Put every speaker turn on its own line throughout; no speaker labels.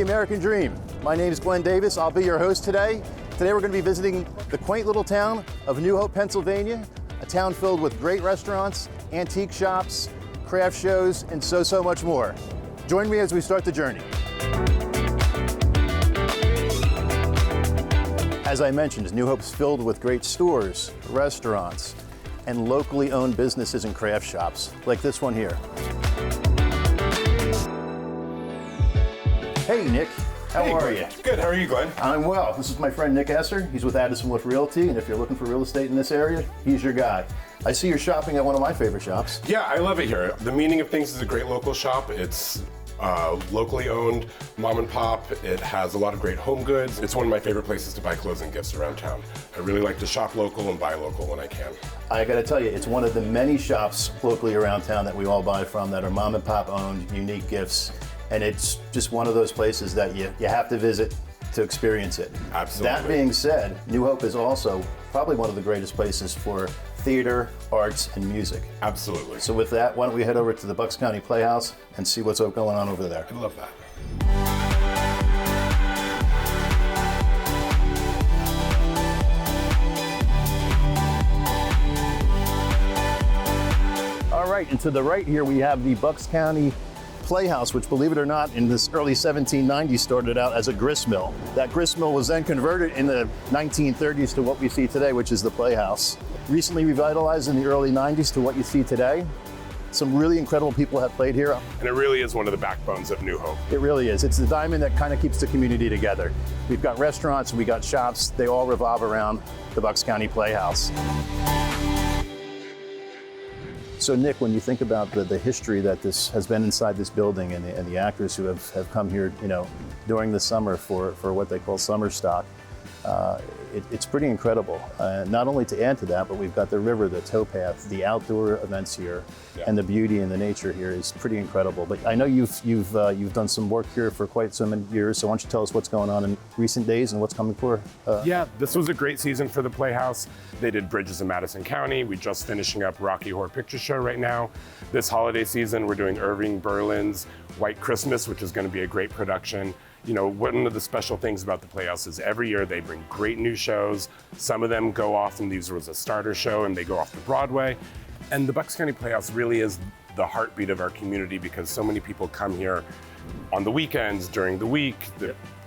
the American dream. My name is Glenn Davis. I'll be your host today. Today we're going to be visiting the quaint little town of New Hope, Pennsylvania, a town filled with great restaurants, antique shops, craft shows, and so much more. Join me as we start the journey. As I mentioned, New Hope's filled with great stores, restaurants, and locally owned businesses and craft shops, like this one here. Hey, Nick. How are you?
Good. How are you, Glenn?
I'm well. This is my friend Nic Esser. He's with Addison Wolf Realty, and if you're looking for real estate in this area, he's your guy. I see you're shopping at one of my favorite shops.
Yeah, I love it here. The Meaning of Things is a great local shop. It's locally owned, mom and pop. It has a lot of great home goods. It's one of my favorite places to buy clothes and gifts around town. I really like to shop local and buy local when I can.
I gotta tell you, it's one of the many shops locally around town that we all buy from that are mom and pop owned, unique gifts. And it's just one of those places that you have to visit to experience it.
Absolutely.
That being said, New Hope is also probably one of the greatest places for theater, arts, and music.
Absolutely.
So with that, why don't we head over to the Bucks County Playhouse and see what's going on over there.
I love that.
All right, and to the right here we have the Bucks County Playhouse, which, believe it or not, in this early 1790s started out as a grist mill. That grist mill was then converted in the 1930s to what we see today, which is the Playhouse. Recently revitalized in the early 90s to what you see today. Some really incredible people have played here.
And it really is one of the backbones of New Hope.
It really is. It's the diamond that kind of keeps the community together. We've got restaurants, we got shops, they all revolve around the Bucks County Playhouse. So Nick, when you think about the history that this has been inside this building and the actors who have come here, during the summer for what they call summer stock, it's pretty incredible. Not only to add to that, but we've got the river, the towpath, the outdoor events here, and the beauty and the nature here is pretty incredible. But I know you've done some work here for quite so many years. So why don't you tell us what's going on in recent days and what's coming for?
Yeah, this was a great season for the Playhouse. They did Bridges in Madison County. We're just finishing up Rocky Horror Picture Show right now. This holiday season, we're doing Irving Berlin's White Christmas, which is going to be a great production. One of the special things about the Playhouse is every year they bring great new shows. Some of them go off, and these was a starter show, and they go off to Broadway. And the Bucks County Playhouse really is the heartbeat of our community because so many people come here on the weekends, during the week,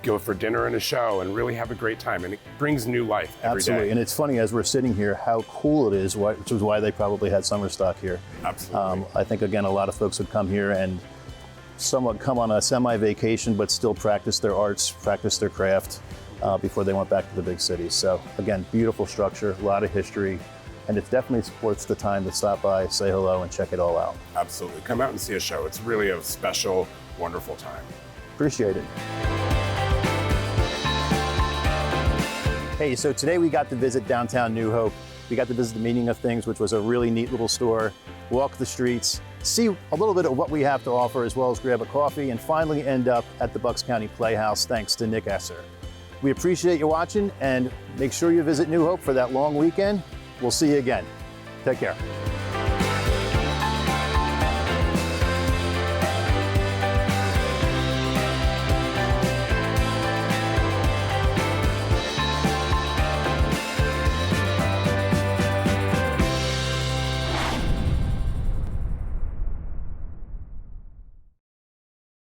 go for dinner and a show and really have a great time. And it brings new life every
Absolutely.
day.
And it's funny, as we're sitting here, how cool it is, which is why they probably had summer stock here.
Absolutely.
I think, again, a lot of folks would come here and somewhat come on a semi-vacation, but still practice their arts, practice their craft before they went back to the big cities. So again, beautiful structure, a lot of history, and it definitely worth the time to stop by, say hello, and check it all out.
Absolutely. Come out and see a show. It's really a special, wonderful time.
Appreciate it. Hey, so today we got to visit downtown New Hope. We got to visit the Meaning of Things, which was a really neat little store, walk the streets, see a little bit of what we have to offer, as well as grab a coffee, and finally end up at the Bucks County Playhouse, thanks to Nic Esser. We appreciate you watching, and make sure you visit New Hope for that long weekend. We'll see you again. Take care.